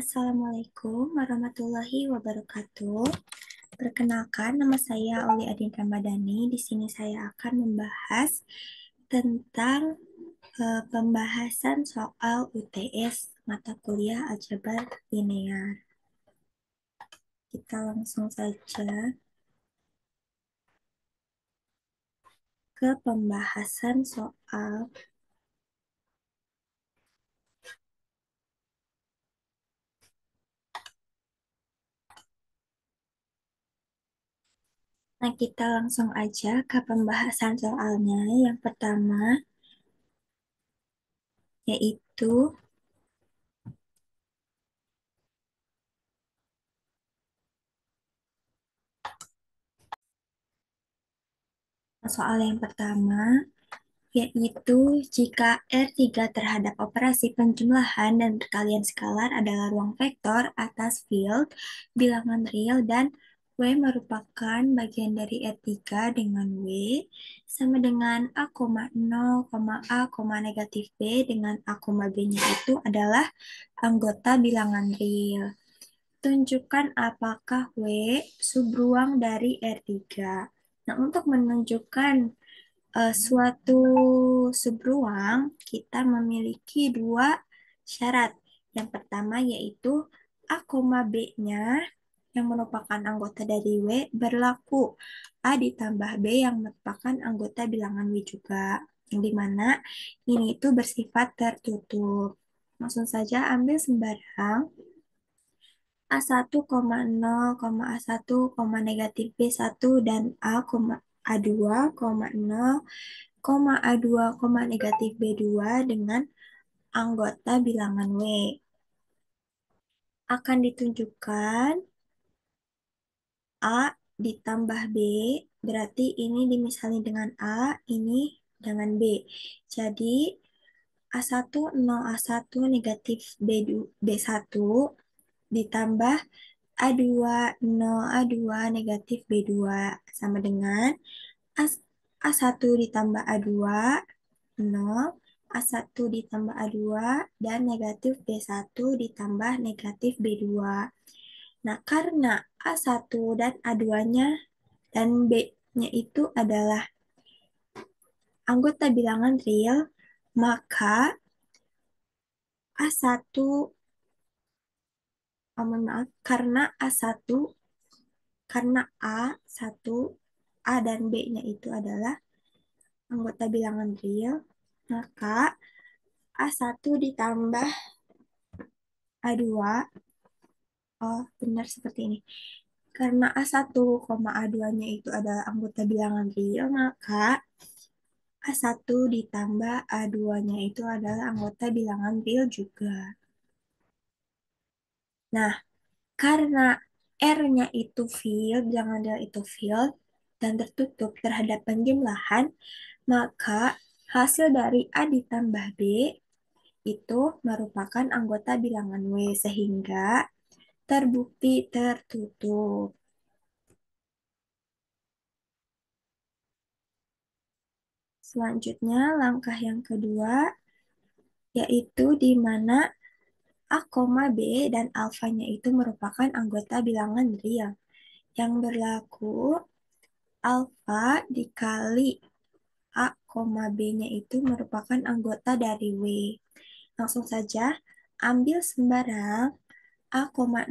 Assalamualaikum warahmatullahi wabarakatuh. Perkenalkan, nama saya Oli Adin Ramadhani. Di sini saya akan membahas tentang pembahasan soal UTS mata kuliah aljabar linear. Kita langsung saja ke pembahasan soal. Nah, kita langsung aja ke pembahasan soalnya. Yang pertama yaitu soal yang pertama yaitu jika R3 terhadap operasi penjumlahan dan perkalian skalar adalah ruang vektor atas field bilangan real dan W merupakan bagian dari R3 dengan W sama dengan A, 0, A, negatif B dengan A, B-nya itu adalah anggota bilangan real. Tunjukkan apakah W subruang dari R3. Nah, untuk menunjukkan suatu subruang, kita memiliki dua syarat. Yang pertama yaitu A, B-nya yang merupakan anggota dari W berlaku A ditambah B yang merupakan anggota bilangan W juga. Yang dimana ini itu bersifat tertutup. Langsung saja ambil sembarang A1, 0, A1, negatif B1 dan A2, 0, A2, negatif B2 dengan anggota bilangan W. Akan ditunjukkan A ditambah B, berarti ini dimisali dengan A, ini dengan B. Jadi A1, 0, A1 negatif B1 ditambah A2, 0, A2 negatif B2 sama dengan A1 ditambah A2, 0, A1 ditambah A2, dan negatif B1 ditambah negatif B2. Nah, karena A1 dan A2-nya dan B-nya itu adalah anggota bilangan real, maka A1, mohon maaf, karena A1, A dan B-nya itu adalah anggota bilangan real, maka A1 ditambah A2, oh benar seperti ini. Karena A1, A2-nya itu adalah anggota bilangan real, maka A1 ditambah A2-nya itu adalah anggota bilangan real juga. Nah, karena R-nya itu field, bilangan real itu field, dan tertutup terhadap penjumlahan, maka hasil dari A ditambah B itu merupakan anggota bilangan W, sehingga terbukti tertutup. Selanjutnya, langkah yang kedua, yaitu di mana A, B dan alfanya itu merupakan anggota bilangan real. Yang berlaku alfa dikali A, B-nya itu merupakan anggota dari W. Langsung saja, ambil sembarang A, 0,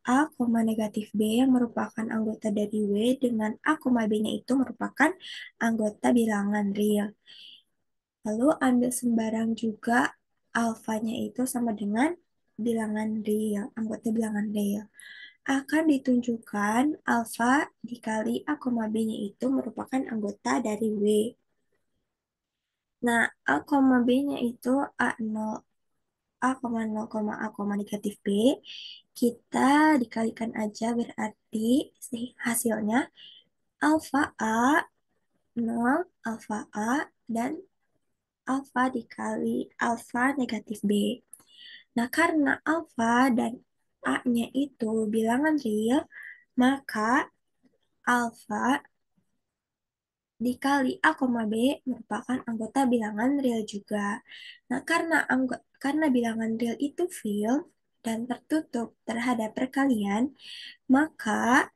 A, negatif B yang merupakan anggota dari W dengan A, B-nya itu merupakan anggota bilangan real. Lalu ambil sembarang juga alfanya itu sama dengan bilangan real, anggota bilangan real. Akan ditunjukkan alfa dikali A, B-nya itu merupakan anggota dari W. Nah, A, B-nya itu A0, A, 0, A, negatif B. Kita dikalikan aja berarti hasilnya alfa A, 0, alfa A, dan alfa dikali alfa negatif B. Nah, karena alfa dan A-nya itu bilangan real, maka alfa dikali A, B merupakan anggota bilangan real juga. Nah, karena bilangan real itu field, dan tertutup terhadap perkalian, maka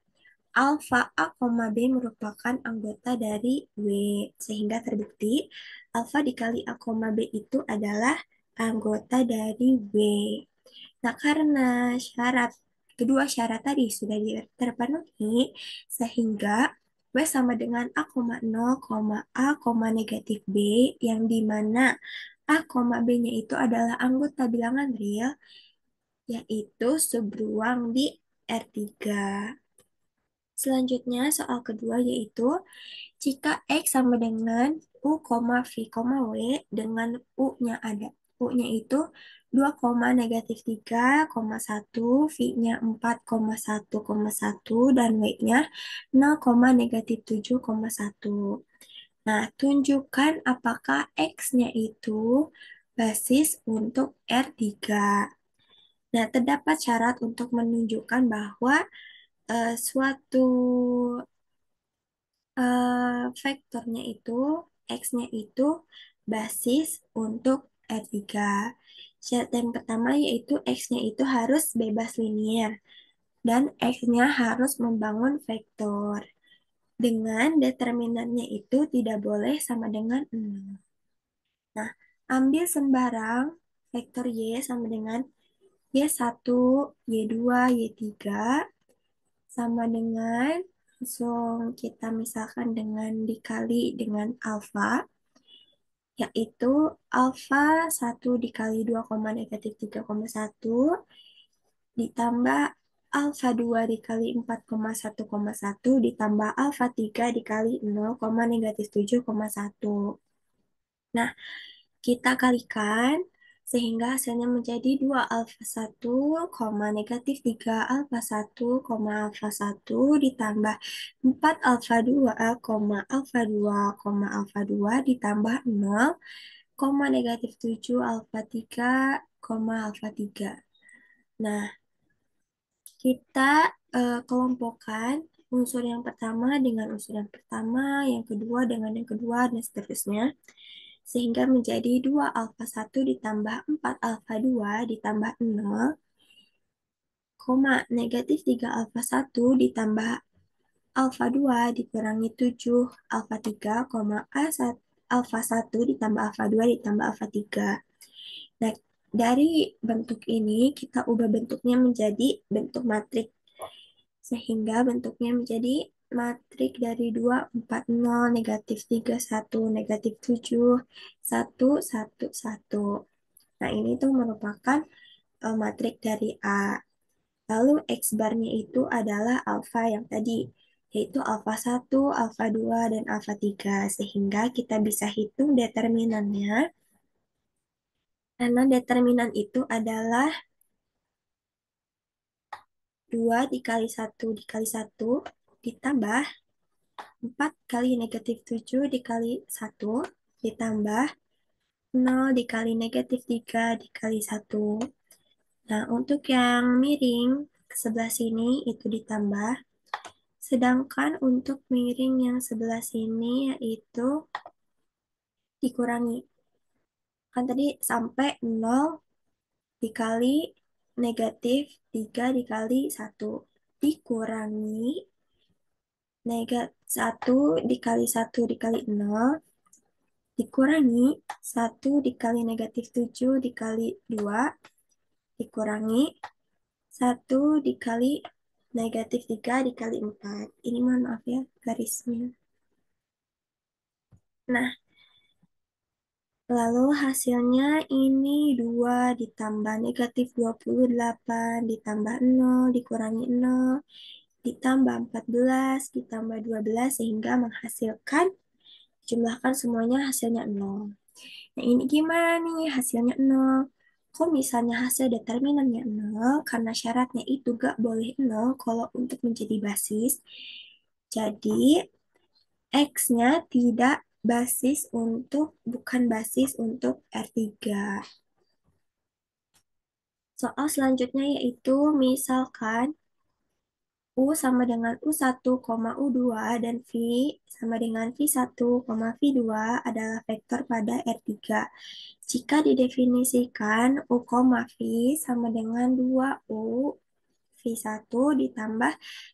alfa A, B merupakan anggota dari W, sehingga terbukti alfa dikali A, B itu adalah anggota dari W. Nah, karena kedua syarat tadi sudah terpenuhi, sehingga W sama dengan A, nol, A, negatif B, yang dimana A, B-nya itu adalah anggota bilangan real, yaitu subruang di R3. Selanjutnya, soal kedua yaitu jika X sama dengan U, V, W dengan U-nya ada. U-nya itu 2, negatif 3,1, V-nya 4,1,1, dan W-nya 0, negatif 7,1. Nah, tunjukkan apakah X-nya itu basis untuk R3. Nah, terdapat syarat untuk menunjukkan bahwa suatu vektornya itu, X-nya itu basis untuk R3. Syarat yang pertama yaitu X-nya itu harus bebas linier dan X-nya harus membangun vektor dengan determinannya itu tidak boleh sama dengan 0. Nah, ambil sembarang vektor Y sama dengan Y1, Y2, Y3 sama dengan, langsung kita misalkan dengan dikali dengan alfa, yaitu alfa 1 dikali 2, negatif 3,1 ditambah alfa 2 dikali 4,1,1 ditambah alfa 3 dikali 0, negatif 7,1. Nah, kita kalikan sehingga hasilnya menjadi 2 alfa 1, negatif 3 alfa 1, alfa 1 ditambah 4 alfa 2, alfa 2, alfa 2 ditambah 0, negatif 7 alfa 3, alfa 3. Nah, kita kelompokkan unsur yang pertama dengan unsur yang pertama, yang kedua dengan yang kedua, dan seterusnya. Sehingga menjadi 2 alfa 1 ditambah 4 alfa 2 ditambah 0, negatif 3 alfa 1 ditambah alfa 2 dikurangi 7 alfa 3, alfa 1 ditambah alfa 2 ditambah alfa 3. Nah, dari bentuk ini kita ubah bentuknya menjadi bentuk matrik. Sehingga bentuknya menjadi matrik dari 2, 4, 0, negatif 3, 1, negatif 7, 1, 1, 1. Nah, ini tuh merupakan matrik dari A. Lalu X barnya itu adalah alfa yang tadi, yaitu alfa 1, alfa 2, dan alfa 3. Sehingga kita bisa hitung determinannya. Karena determinan itu adalah 2 dikali 1 dikali 1 ditambah 4 kali negatif 7 dikali 1 ditambah 0 dikali negatif 3 dikali 1. Nah, untuk yang miring ke sebelah sini itu ditambah. Sedangkan untuk miring yang sebelah sini yaitu dikurangi. Kan tadi sampai 0 dikali negatif 3 dikali 1. Dikurangi negatif 1 dikali 1 dikali 0. Dikurangi 1 dikali negatif 7 dikali 2. Dikurangi 1 dikali negatif 3 dikali 4. Ini mohon maaf ya garisnya. Nah, lalu hasilnya ini 2 ditambah negatif 28 ditambah 0 dikurangi 0 ditambah 14 ditambah 12 sehingga menghasilkan, jumlahkan semuanya hasilnya 0. Nah, ini gimana nih hasilnya 0? Kok misalnya hasil determinannya 0? Karena syaratnya itu gak boleh 0 kalau untuk menjadi basis. Jadi, X-nya tidak bukan basis untuk R3. Soal selanjutnya yaitu misalkan U sama dengan U1, U2, dan V sama dengan V1, V2 adalah vektor pada R3. Jika didefinisikan U, V sama dengan 2U V1 ditambah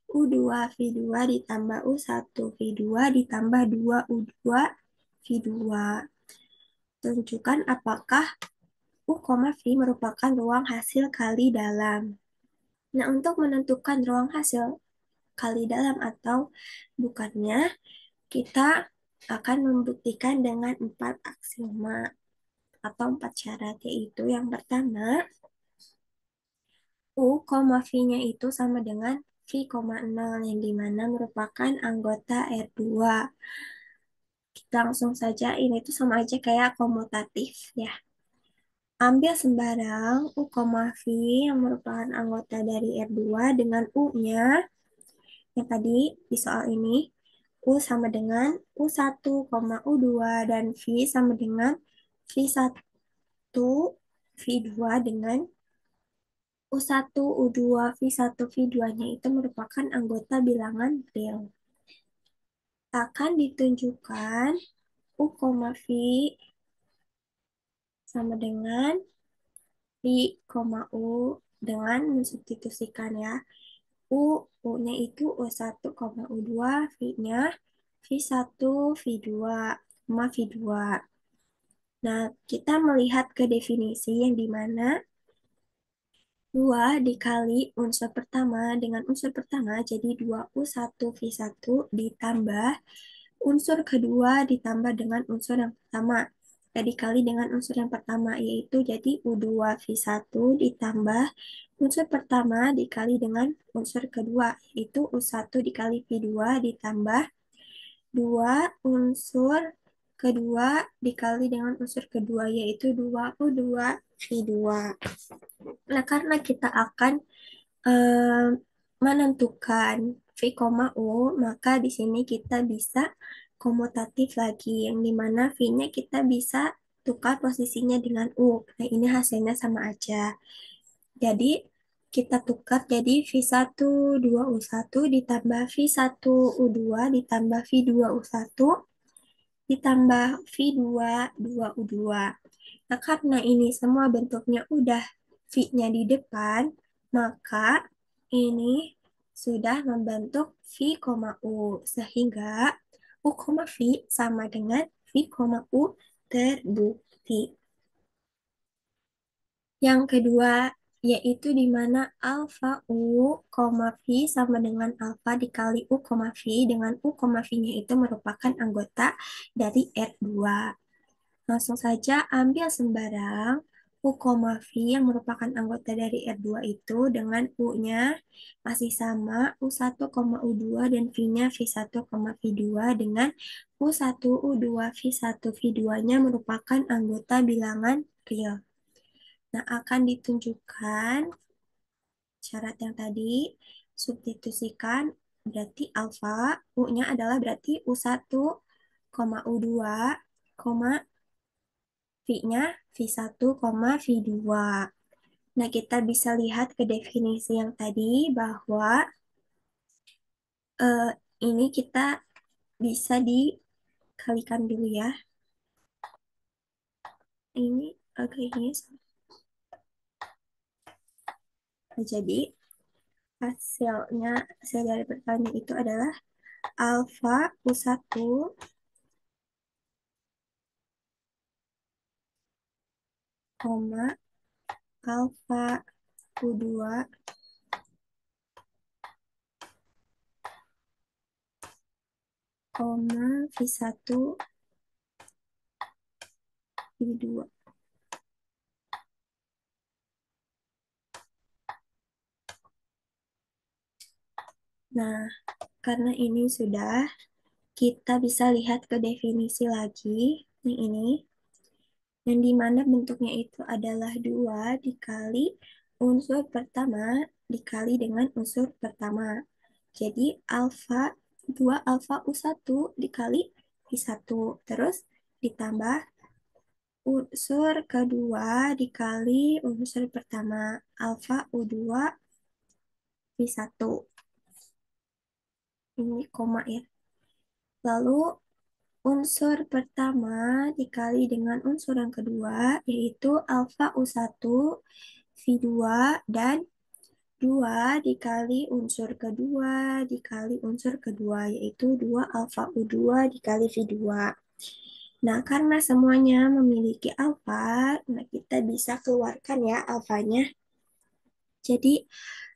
U2 V2 ditambah U1 V2 ditambah 2U2 V2. Tunjukkan apakah U, V merupakan ruang hasil kali dalam. Nah, untuk menentukan ruang hasil kali dalam atau bukannya, kita akan membuktikan dengan 4 aksioma atau 4 syarat, yaitu yang pertama, U, V-nya itu sama dengan V, 0, yang dimana merupakan anggota R2. Kita langsung saja, ini tuh sama aja kayak komutatif ya. Ambil sembarang U, V yang merupakan anggota dari R2 dengan U-nya, yang tadi di soal ini, U sama dengan U1, U2, dan V sama dengan V1, V2 dengan U1, U2, V1, V2-nya itu merupakan anggota bilangan real. Akan ditunjukkan U, V sama dengan V, U dengan mensubstitusikan ya. U-nya itu U1, U2, V-nya V1, V2, V2. Nah, kita melihat ke definisi yang dimana 2 dikali unsur pertama dengan unsur pertama, jadi 2U1 V1 ditambah unsur kedua ditambah dengan unsur yang pertama. Ya, dikali dengan unsur yang pertama, yaitu jadi U2 V1 ditambah unsur pertama dikali dengan unsur kedua, yaitu U1 dikali V2 ditambah 2 unsur kedua dikali dengan unsur kedua, yaitu 2U2 V2. Nah, karena kita akan eh, menentukan V, U, maka di sini kita bisa komutatif lagi, yang dimana V-nya kita bisa tukar posisinya dengan U. Nah, ini hasilnya sama aja. Jadi, kita tukar jadi V1 2U1 ditambah V1 U2 ditambah V2 U1 ditambah V2 2U2. Nah, karena ini semua bentuknya udah V-nya di depan, maka ini sudah membentuk V, U. Sehingga U, V sama dengan V, U terbukti. Yang kedua, yaitu di mana alfa U, V sama dengan alfa dikali U, V dengan U, V-nya itu merupakan anggota dari R2. Langsung saja ambil sembarang U, V yang merupakan anggota dari R2 itu dengan U-nya masih sama U1, U2 dan V-nya V1, V2 dengan U1, U2, V1, V2-nya merupakan anggota bilangan real. Nah, akan ditunjukkan syarat yang tadi, substitusikan berarti alfa, U-nya adalah berarti U1, U2, V-nya V1, V2. Nah, kita bisa lihat ke definisi yang tadi bahwa eh, ini kita bisa dikalikan dulu ya. Ini kayaknya jadi hasil dari perkalian itu adalah alfa U1 koma alfa U2 koma V1 V2. Nah, karena ini sudah, kita bisa lihat ke definisi lagi yang ini, yang dimana bentuknya itu adalah 2 dikali unsur pertama dikali dengan unsur pertama. Jadi alfa 2 alfa U1 dikali V1, terus ditambah unsur kedua dikali unsur pertama alfa U2 V1. Ini koma ya. Lalu unsur pertama dikali dengan unsur yang kedua, yaitu alfa U1 V2 dan 2 dikali unsur kedua dikali unsur kedua, yaitu 2 alfa U2 dikali V2. Nah, karena semuanya memiliki alfa, nah kita bisa keluarkan ya alfanya. Jadi,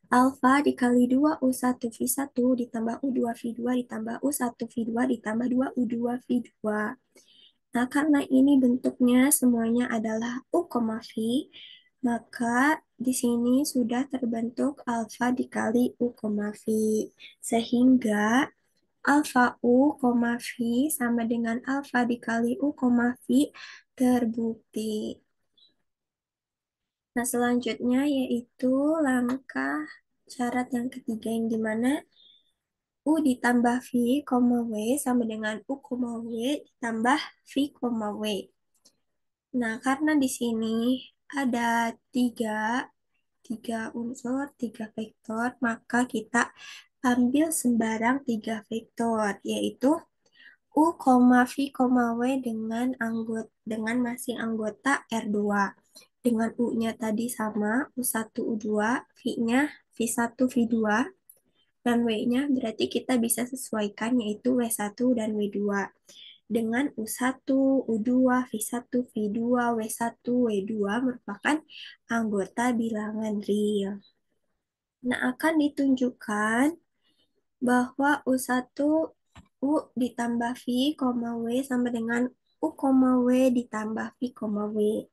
alfa dikali 2 U1 V1 ditambah U2 V2 ditambah U1 V2 ditambah 2 U2 V2. Nah, karena ini bentuknya semuanya adalah U, V, maka di sini sudah terbentuk alfa dikali U, V. Sehingga alfa U, V sama dengan alfa dikali U, V terbukti. Nah, selanjutnya yaitu langkah syarat yang ketiga yang dimana U ditambah V, W sama dengan U, W ditambah V, W. Nah, karena di sini ada tiga, tiga unsur, tiga vektor, maka kita ambil sembarang tiga vektor, yaitu U, V, W dengan masing anggota R2. Dengan U-nya tadi sama, U1, U2, V-nya V1, V2, dan W-nya berarti kita bisa sesuaikan yaitu W1 dan W2 dengan U1, U2, V1, V2, W1, W2 merupakan anggota bilangan real. Nah, akan ditunjukkan bahwa U1 U ditambah V, W sama dengan U, W ditambah V, W.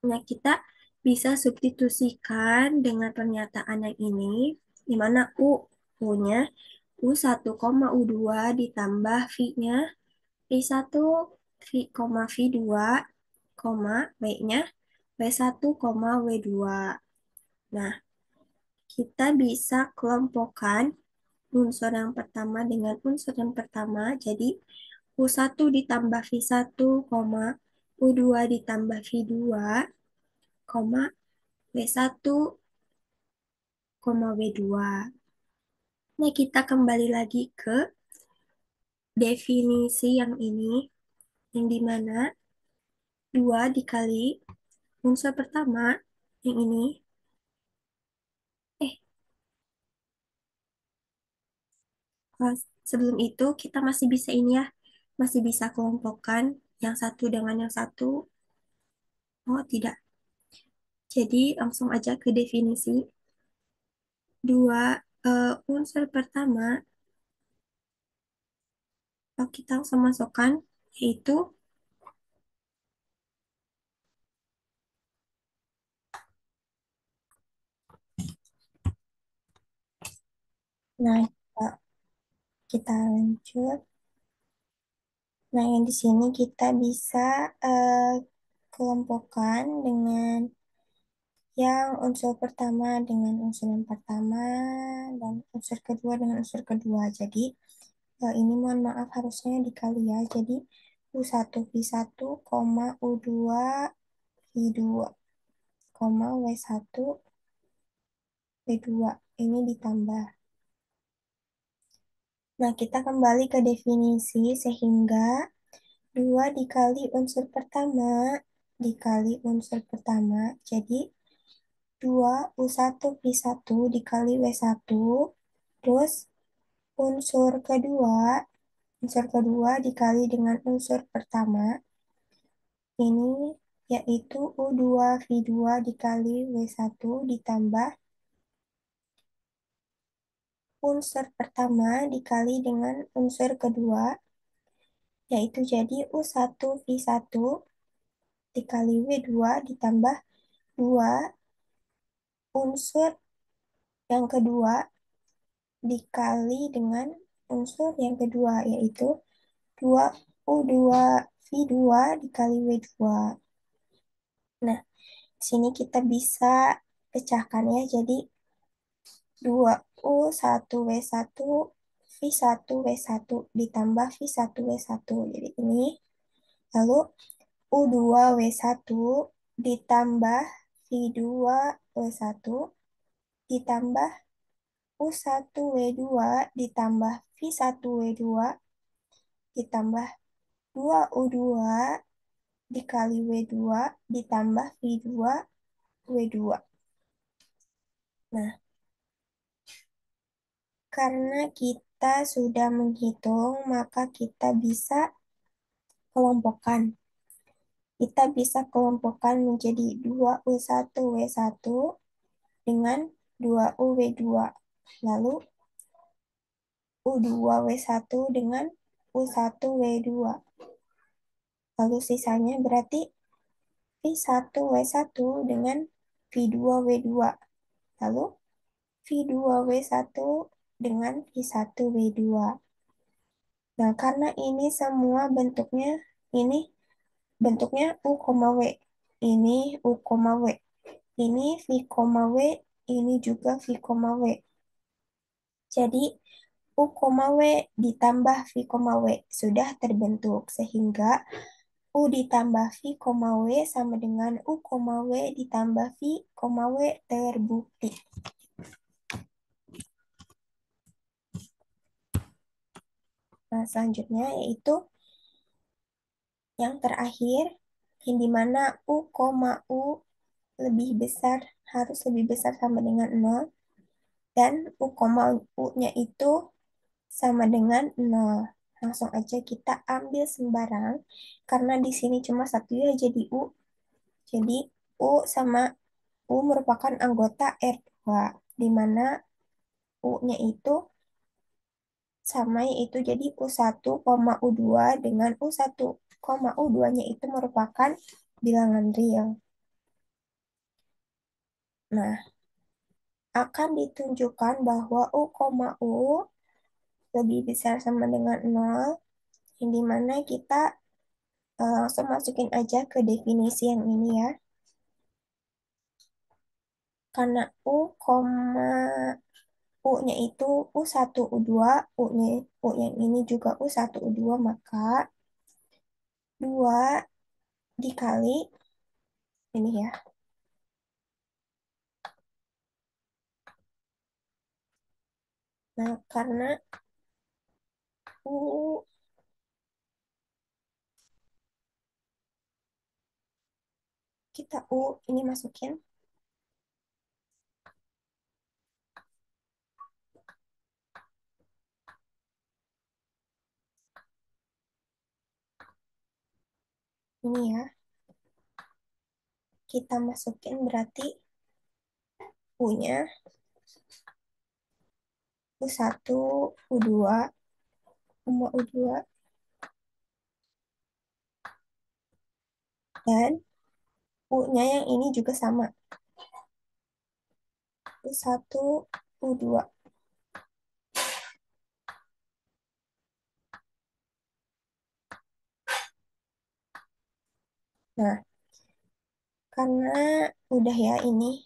Nah, kita bisa substitusikan dengan pernyataan yang ini, di mana U-nya U1, U2 ditambah V-nya V1, V2, W-nya W1, W2. Nah, kita bisa kelompokkan unsur yang pertama dengan unsur yang pertama. Jadi, U1 ditambah V1, U2 ditambah V2, W1, W2. Nah, kita kembali lagi ke definisi yang ini, yang dimana 2 dikali unsur pertama, yang ini, eh, eh, sebelum itu kita masih bisa ini ya, masih bisa kelompokkan yang satu dengan yang satu. Oh, tidak. Jadi, langsung aja ke definisi. Dua unsur pertama, kita langsung masukkan, yaitu, nah, kita lanjut. Nah, yang di sini kita bisa kelompokkan dengan yang unsur pertama dengan unsur yang pertama dan unsur kedua dengan unsur kedua. Jadi, ini mohon maaf harusnya dikali ya. Jadi, U1 V1, U2 V2, W1 W2. Ini ditambah. Nah, kita kembali ke definisi sehingga 2 dikali unsur pertama dikali unsur pertama. Jadi 2 U1 V1 dikali W1. Terus unsur kedua dikali dengan unsur pertama. Ini yaitu U2 V2 dikali W1 ditambah unsur pertama dikali dengan unsur kedua, yaitu jadi U1 V1 dikali W2 ditambah 2 unsur yang kedua dikali dengan unsur yang kedua, yaitu 2 U2 V2 dikali W2. Nah, di sini kita bisa pecahkan ya, jadi 2 U1 W1 V1 W1 ditambah V1 W1. Jadi ini, lalu U2 W1 ditambah V2 W1 ditambah U1W2 ditambah V1W2 ditambah 2U2 dikali W2 ditambah V2W2. Nah, karena kita sudah menghitung, maka kita bisa kelompokkan. Kita bisa kelompokkan menjadi 2U1W1 dengan 2UW2. Lalu U2W1 dengan U1W2. Lalu sisanya berarti V1W1 dengan V2W2. Lalu V2W1 dengan V1W2. Nah, karena ini semua ini bentuknya U, W. Ini U, W. Ini V, W. Ini juga V, W. Jadi U, W ditambah V, W sudah terbentuk. Sehingga U ditambah V, W sama dengan U, W ditambah V, W terbukti. Nah, selanjutnya yaitu yang terakhir, yang dimana U, U lebih besar, harus lebih besar sama dengan 0, dan U, U-nya itu sama dengan 0. Langsung aja kita ambil sembarang, karena di sini cuma satu ya, jadi U. Jadi U sama U merupakan anggota R2, di mana U-nya itu sama yaitu jadi U1, U2 dengan U1, U2-nya itu merupakan bilangan real. Nah, akan ditunjukkan bahwa U, U lebih besar sama dengan 0, yang dimana kita langsung masukin aja ke definisi yang ini ya. Karena U, U-nya itu U1, U2, U yang ini juga U1, U2, maka 2 dikali ini ya. Nah, karena U, kita U ini masukin. Ini ya. Kita masukin berarti U-nya U1, U2, U2, dan U-nya yang ini juga sama. U1, U2. Nah, karena udah ya ini,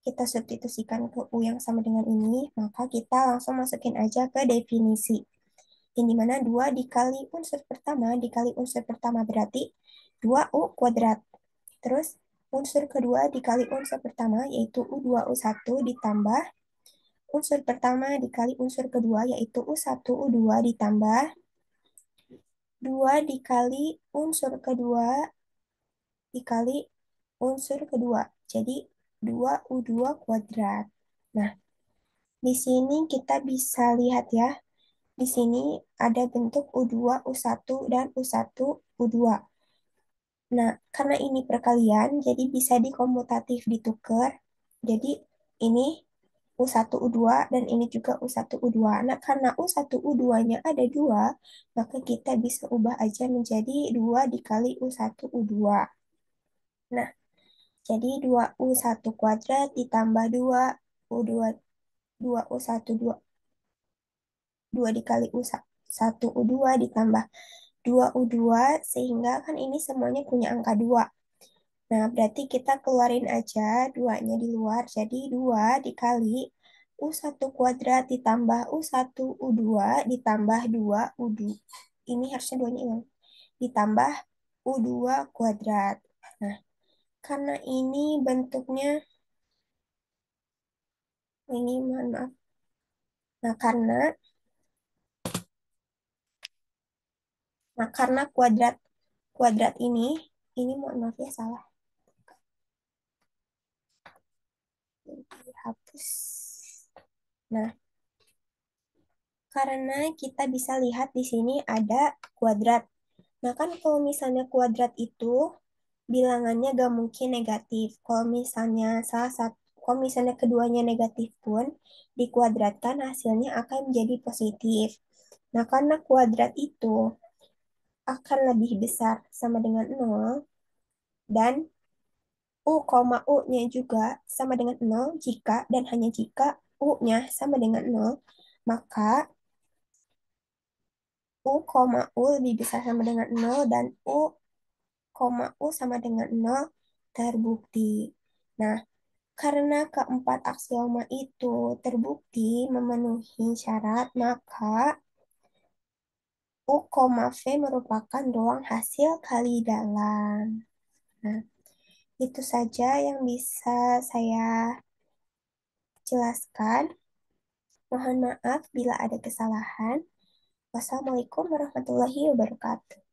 kita substitusikan ke U yang sama dengan ini, maka kita langsung masukin aja ke definisi. Yang dimana 2 dikali unsur pertama dikali unsur pertama berarti 2U kuadrat. Terus unsur kedua dikali unsur pertama yaitu U2, U1 ditambah unsur pertama dikali unsur kedua yaitu U1, U2 ditambah 2 dikali unsur kedua dikali unsur kedua. Jadi 2U2 kuadrat. Nah, di sini kita bisa lihat ya. Di sini ada bentuk U2, U1, dan U1, U2. Nah, karena ini perkalian, jadi bisa dikomutatif ditukar. Jadi ini U1, U2, dan ini juga U1, U2. Nah, karena U1, U2-nya ada 2, maka kita bisa ubah aja menjadi 2 dikali U1, U2. Nah, jadi 2U1 kuadrat ditambah 2U2, 2U1, 2 dikali U1, U2 ditambah 2U2, sehingga kan ini semuanya punya angka 2. Nah, berarti kita keluarin aja 2-nya di luar. Jadi 2 dikali U1 kuadrat ditambah U1 U2 ditambah 2 U2. Ini harusnya 2-nya hilang. Ditambah U2 kuadrat. Nah, karena ini bentuknya Ini mohon maaf. Nah, karena kuadrat kuadrat ini mohon maaf ya salah. Dihapus. Nah, karena kita bisa lihat di sini ada kuadrat. Nah, kan kalau misalnya kuadrat itu bilangannya gak mungkin negatif. Kalau misalnya keduanya negatif pun dikuadratkan hasilnya akan menjadi positif. Nah, karena kuadrat itu akan lebih besar sama dengan nol dan U,U-nya juga sama dengan nol jika dan hanya jika U-nya sama dengan nol, maka U,U lebih besar sama dengan nol dan U,U sama dengan nol terbukti. Nah, karena keempat aksioma itu terbukti memenuhi syarat, maka U, V merupakan ruang hasil kali dalam. Nah, itu saja yang bisa saya jelaskan. Mohon maaf bila ada kesalahan. Wassalamualaikum warahmatullahi wabarakatuh.